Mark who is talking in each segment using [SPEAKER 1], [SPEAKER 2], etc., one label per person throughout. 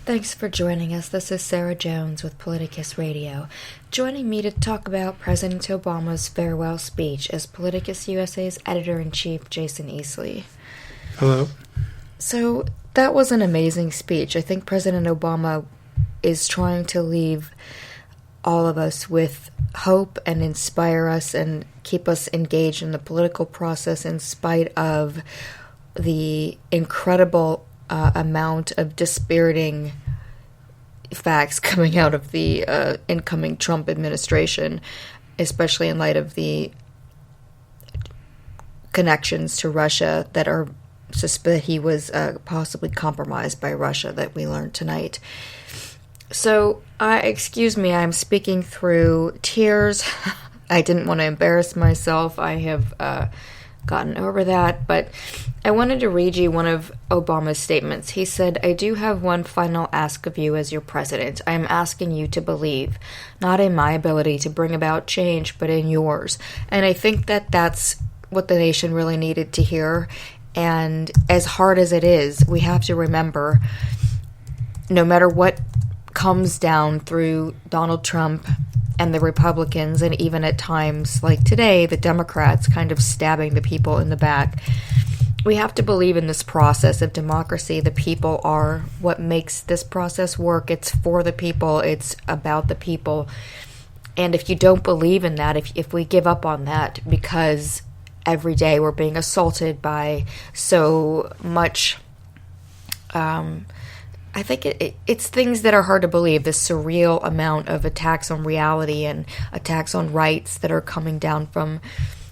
[SPEAKER 1] Thanks for joining us. This is Sarah Jones with Politicus Radio. Joining me to talk about President Obama's farewell speech is Politicus USA's editor-in-chief, Jason Easley.
[SPEAKER 2] Hello.
[SPEAKER 1] So, that was an amazing speech. I think President Obama is trying to leave all of us with hope and inspire us and keep us engaged in the political process in spite of the incredible amount of dispiriting facts coming out of the incoming Trump administration, especially in light of the connections to Russia that he was possibly compromised by Russia that we learned tonight. So, excuse me, I'm speaking through tears. I didn't want to embarrass myself. I have gotten over that, but I wanted to read you one of Obama's statements. He said, "I do have one final ask of you as your president. I am asking you to believe, not in my ability to bring about change, but in yours." And I think that that's what the nation really needed to hear. And as hard as it is, we have to remember, no matter what comes down through Donald Trump and the Republicans, and even at times like today, the Democrats kind of stabbing the people in the back, we have to believe in this process of democracy. The people are what makes this process work. It's for the people. It's about the people. And if you don't believe in that, if we give up on that because every day we're being assaulted by so much, I think it's things that are hard to believe, this surreal amount of attacks on reality and attacks on rights that are coming down from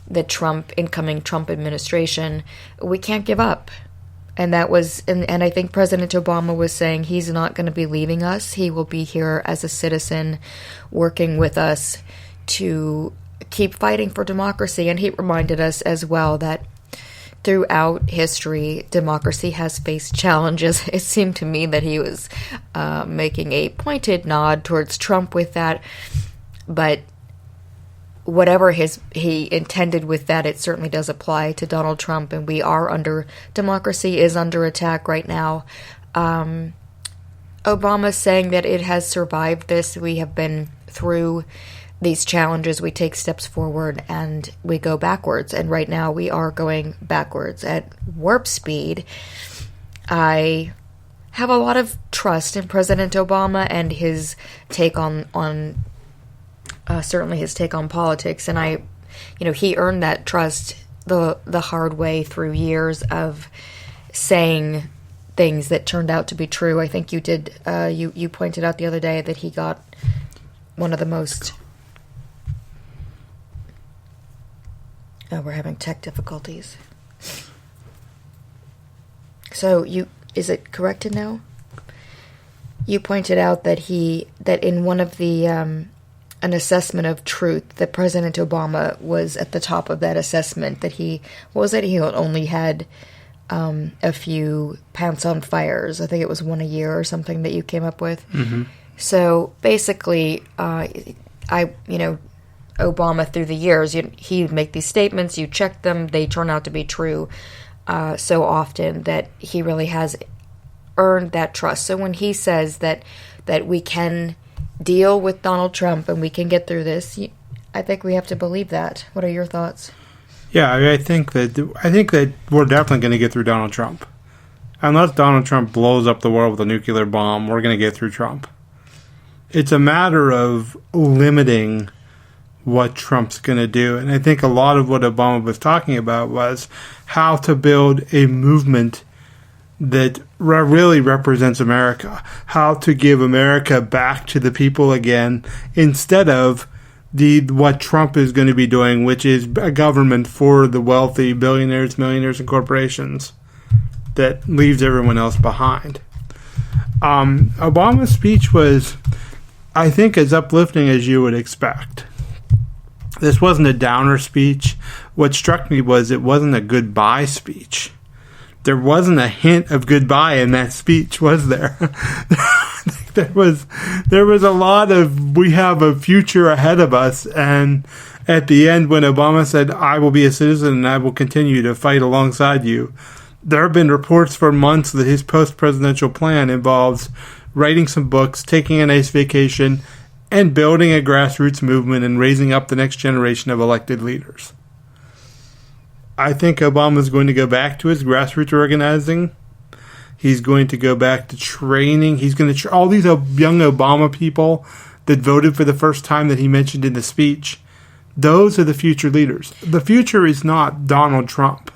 [SPEAKER 1] the incoming Trump administration. We can't give up. And that was, and I think President Obama was saying he's not going to be leaving us. He will be here as a citizen working with us to keep fighting for democracy. And he reminded us as well that throughout history, democracy has faced challenges. It seemed to me that he was making a pointed nod towards Trump with that, but whatever he intended with that, it certainly does apply to Donald Trump, and democracy is under attack right now. Obama's saying that it has survived this. We have been through these challenges, we take steps forward and we go backwards. And right now we are going backwards at warp speed. I have a lot of trust in President Obama and his take on certainly his take on politics. And he earned that trust the hard way through years of saying things that turned out to be true. I think you did, you pointed out the other day that he got one of the most... Oh, we're having tech difficulties. So is it corrected now? You pointed out that in one of the an assessment of truth, that President Obama was at the top of that assessment. That he only had a few pants on fires. I think it was one a year or something that you came up with. Mm-hmm. So basically, Obama through the years, he'd make these statements, you check them, they turn out to be true so often that he really has earned that trust. So when he says that we can deal with Donald Trump and we can get through this, I think we have to believe that. What are your thoughts?
[SPEAKER 2] Yeah, I think that we're definitely going to get through Donald Trump. Unless Donald Trump blows up the world with a nuclear bomb, we're going to get through Trump. It's a matter of limiting what Trump's going to do. And I think a lot of what Obama was talking about was how to build a movement that really represents America, how to give America back to the people again, instead of what Trump is going to be doing, which is a government for the wealthy, billionaires, millionaires, and corporations that leaves everyone else behind. Obama's speech was, I think, as uplifting as you would expect. This wasn't a downer speech. What struck me was it wasn't a goodbye speech. There wasn't a hint of goodbye in that speech, was there? There was a lot of, we have a future ahead of us, and at the end when Obama said, "I will be a citizen and I will continue to fight alongside you," there have been reports for months that his post-presidential plan involves writing some books, taking a nice vacation, and building a grassroots movement and raising up the next generation of elected leaders. I think Obama's going to go back to his grassroots organizing. He's going to go back to training. He's going to all these young Obama people that voted for the first time that he mentioned in the speech. Those are the future leaders. The future is not Donald Trump.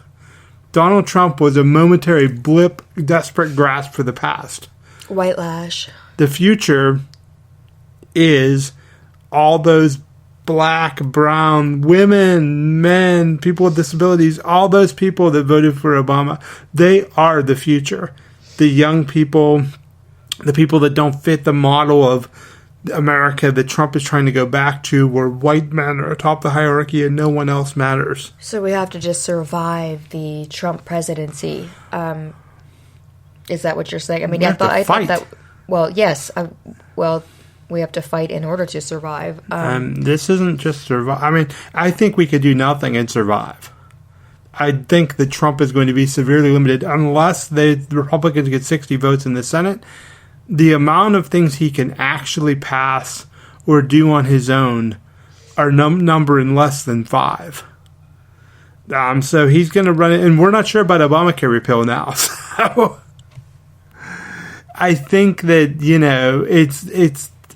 [SPEAKER 2] Donald Trump was a momentary blip, desperate grasp for the past.
[SPEAKER 1] White lash.
[SPEAKER 2] The future is all those black, brown, women, men, people with disabilities, all those people that voted for Obama. They are the future. The young people, the people that don't fit the model of America that Trump is trying to go back to, where white men are atop the hierarchy and no one else matters.
[SPEAKER 1] So we have to just survive the Trump presidency. Is that what you're saying? I mean, I thought that. Well, yes. Well, we have to fight in order to survive.
[SPEAKER 2] This isn't just survive. I mean, I think we could do nothing and survive. I think that Trump is going to be severely limited unless the Republicans get 60 votes in the Senate. The amount of things he can actually pass or do on his own are number in less than 5. So he's going to run it, and we're not sure about Obamacare repeal now. So I think that,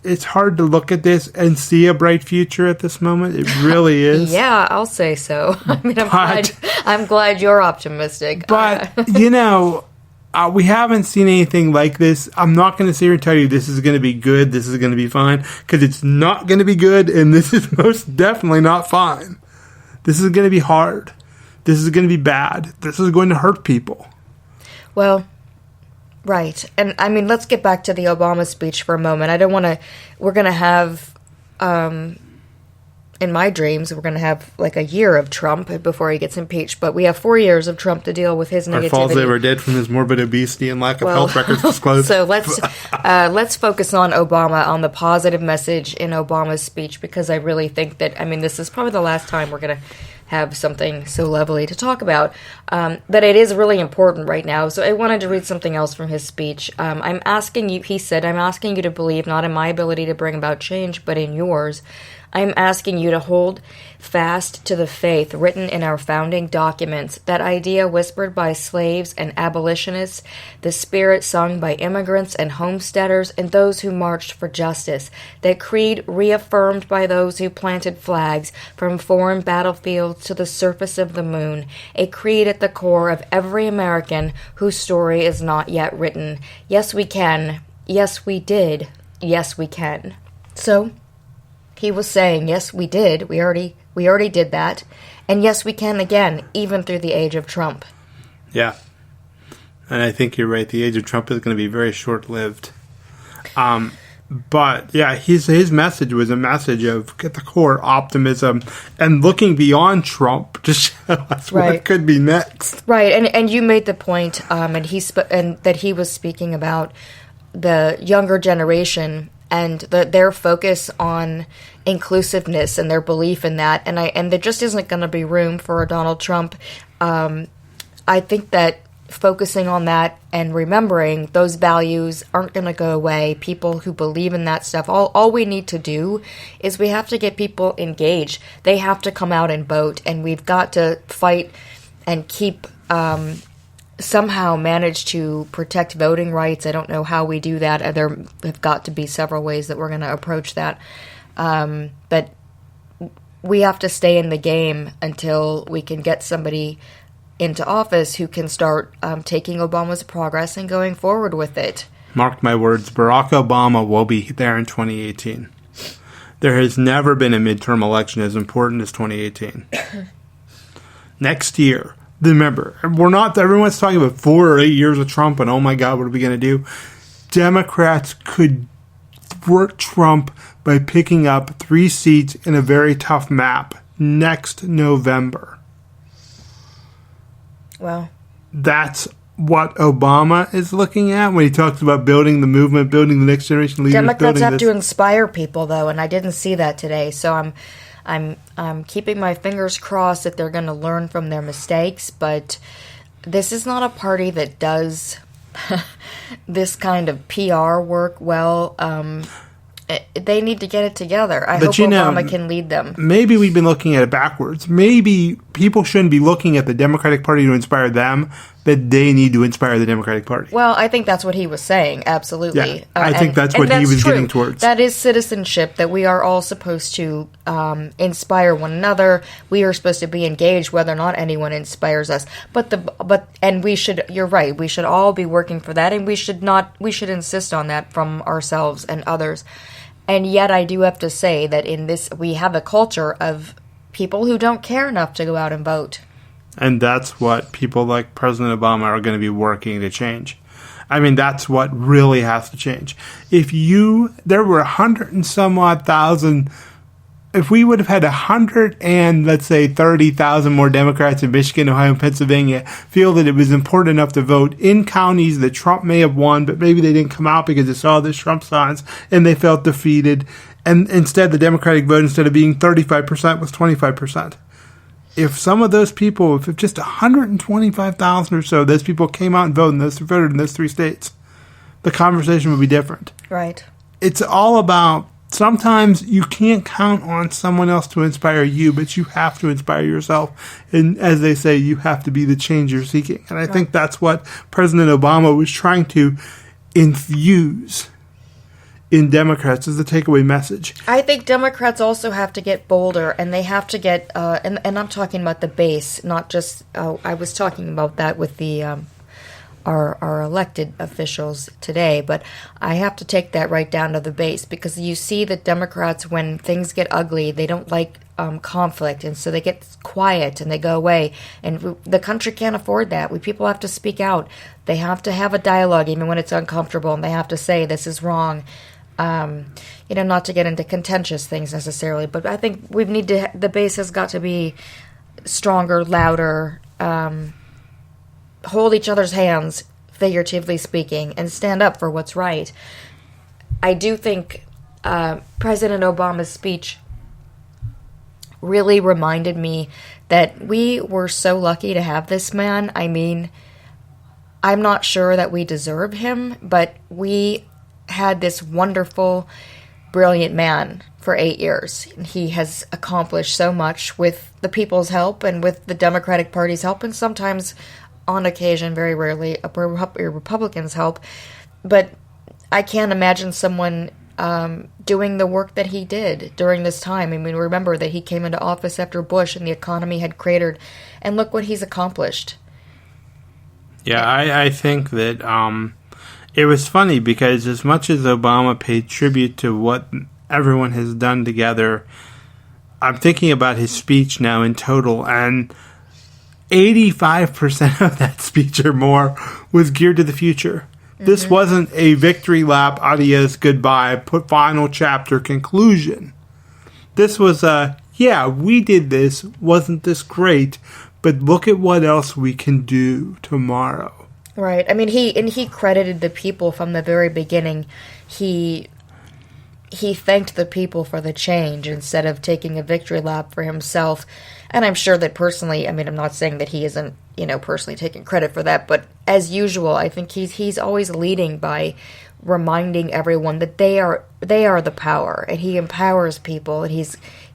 [SPEAKER 2] it's hard to look at this and see a bright future at this moment. It really is.
[SPEAKER 1] Yeah, I'll say so. I mean, I'm glad you're optimistic.
[SPEAKER 2] But, we haven't seen anything like this. I'm not going to sit here and tell you this is going to be good, this is going to be fine, because it's not going to be good, and this is most definitely not fine. This is going to be hard. This is going to be bad. This is going to hurt people.
[SPEAKER 1] Well, right. And, I mean, let's get back to the Obama speech for a moment. I don't want to... We're going to have... in my dreams, we're going to have like a year of Trump before he gets impeached, but we have 4 years of Trump to deal with his negativity.
[SPEAKER 2] Our falls they were dead from his morbid obesity and lack of health records disclosed.
[SPEAKER 1] So let's focus on Obama, on the positive message in Obama's speech, because I really think that, I mean, this is probably the last time we're going to have something so lovely to talk about. But it is really important right now. So I wanted to read something else from his speech. I'm asking you, he said, I'm asking you to believe not in my ability to bring about change, but in yours. I'm asking you to hold fast to the faith written in our founding documents, that idea whispered by slaves and abolitionists, the spirit sung by immigrants and homesteaders and those who marched for justice, that creed reaffirmed by those who planted flags from foreign battlefields to the surface of the moon, a creed at the core of every American whose story is not yet written. Yes, we can. Yes, we did. Yes, we can. So... he was saying, yes, we did. We already did that. And yes, we can again, even through the age of Trump.
[SPEAKER 2] Yeah. And I think you're right. The age of Trump is going to be very short-lived. But, yeah, his message was a message of, at the core, optimism and looking beyond Trump to show us what could be next.
[SPEAKER 1] Right. And you made the point, and that he was speaking about the younger generation and their focus on inclusiveness and their belief in that, and there just isn't going to be room for a Donald Trump. I think that focusing on that and remembering those values aren't going to go away. People who believe in that stuff, all we need to do is we have to get people engaged. They have to come out and vote, and we've got to fight and keep... somehow manage to protect voting rights. I don't know how we do that. There have got to be several ways that we're going to approach that. But we have to stay in the game until we can get somebody into office who can start taking Obama's progress and going forward with it.
[SPEAKER 2] Mark my words, Barack Obama will be there in 2018. There has never been a midterm election as important as 2018. Next year, remember, everyone's talking about 4 or 8 years of Trump and, oh my God, what are we going to do? Democrats could thwart Trump by picking up 3 seats in a very tough map next November.
[SPEAKER 1] Well,
[SPEAKER 2] that's what Obama is looking at when he talks about building the movement, building the next generation leaders.
[SPEAKER 1] Democrats have to inspire people, though, and I didn't see that today. So I'm keeping my fingers crossed that they're going to learn from their mistakes. But this is not a party that does this kind of PR work well. They need to get it together. I hope Obama can lead them.
[SPEAKER 2] Maybe we've been looking at it backwards. Maybe people shouldn't be looking at the Democratic Party to inspire them, but they need to inspire the Democratic Party.
[SPEAKER 1] Well, I think that's what he was saying, absolutely.
[SPEAKER 2] Yeah, I think that's what he was getting towards.
[SPEAKER 1] That is citizenship, that we are all supposed to inspire one another. We are supposed to be engaged whether or not anyone inspires us. And we should, you're right, we should all be working for that, and we should insist on that from ourselves and others. And yet I do have to say that in this, we have a culture of people who don't care enough to go out and vote.
[SPEAKER 2] And that's what people like President Obama are going to be working to change. I mean, that's what really has to change. There were 100 and some odd thousand, if we would have had 100 and, let's say, 30,000 more Democrats in Michigan, Ohio, and Pennsylvania feel that it was important enough to vote in counties that Trump may have won, but maybe they didn't come out because they saw the Trump signs and they felt defeated. And instead, the Democratic vote, instead of being 35%, was 25%. If some of those people, if just 125,000 or so, those people came out and voted in those three states, the conversation would be different.
[SPEAKER 1] Right.
[SPEAKER 2] It's all about, sometimes you can't count on someone else to inspire you, but you have to inspire yourself. And as they say, you have to be the change you're seeking. And I think that's what President Obama was trying to infuse in Democrats as the takeaway message.
[SPEAKER 1] I think Democrats also have to get bolder, and they have to get, and I'm talking about the base, not just, I was talking about that with the our elected officials today, but I have to take that right down to the base, because you see that Democrats, when things get ugly, they don't like conflict, and so they get quiet and they go away, and the country can't afford that. People have to speak out. They have to have a dialogue even when it's uncomfortable, and they have to say this is wrong. Not to get into contentious things necessarily, but I think the base has got to be stronger, louder, hold each other's hands, figuratively speaking, and stand up for what's right. I do think President Obama's speech really reminded me that we were so lucky to have this man. I mean, I'm not sure that we deserve him, but we had this wonderful, brilliant man for 8 years. He has accomplished so much with the people's help and with the Democratic Party's help, and sometimes, on occasion, very rarely, a Republican's help. But I can't imagine someone doing the work that he did during this time. I mean, remember that he came into office after Bush and the economy had cratered, and look what he's accomplished.
[SPEAKER 2] Yeah, I think that it was funny because as much as Obama paid tribute to what everyone has done together, I'm thinking about his speech now in total, and 85% of that speech or more was geared to the future. Mm-hmm. This wasn't a victory lap, adios, goodbye, put final chapter, conclusion. This was we did this, wasn't this great, but look at what else we can do tomorrow.
[SPEAKER 1] Right. I mean, he credited the people from the very beginning. He thanked the people for the change instead of taking a victory lap for himself. And I'm sure that personally, I mean, I'm not saying that he isn't, personally taking credit for that, but as usual, I think he's always leading by reminding everyone that they are the power, and he empowers people, and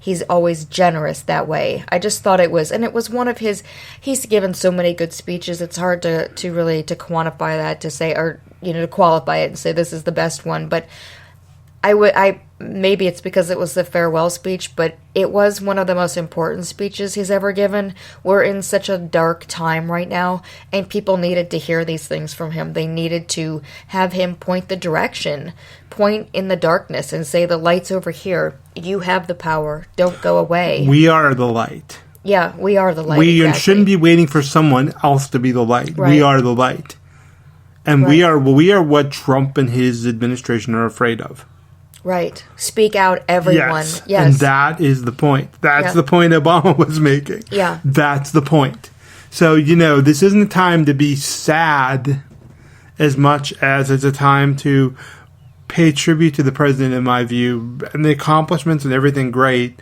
[SPEAKER 1] he's always generous that way. I just thought it was one of his. He's given so many good speeches. It's hard to really quantify that, to say, or to qualify it and say this is the best one. But maybe it's because it was the farewell speech, but it was one of the most important speeches he's ever given. We're in such a dark time right now, and people needed to hear these things from him. They needed to have him point the direction, point in the darkness, and say, the light's over here. You have the power. Don't go away.
[SPEAKER 2] We are the light.
[SPEAKER 1] Yeah, we are the light.
[SPEAKER 2] We
[SPEAKER 1] exactly.
[SPEAKER 2] shouldn't be waiting for someone else to be the light.
[SPEAKER 1] Right.
[SPEAKER 2] We are the light. And
[SPEAKER 1] right.
[SPEAKER 2] we are what Trump and his administration are afraid of.
[SPEAKER 1] Right. Speak out, everyone.
[SPEAKER 2] Yes.
[SPEAKER 1] Yes.
[SPEAKER 2] And that is the point. That's the point Obama was making.
[SPEAKER 1] Yeah.
[SPEAKER 2] That's the point. So, this isn't a time to be sad as much as it's a time to pay tribute to the president, in my view, and the accomplishments and everything great,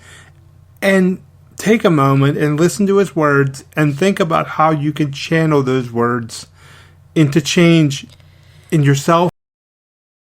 [SPEAKER 2] and take a moment and listen to his words and think about how you can channel those words into change in yourself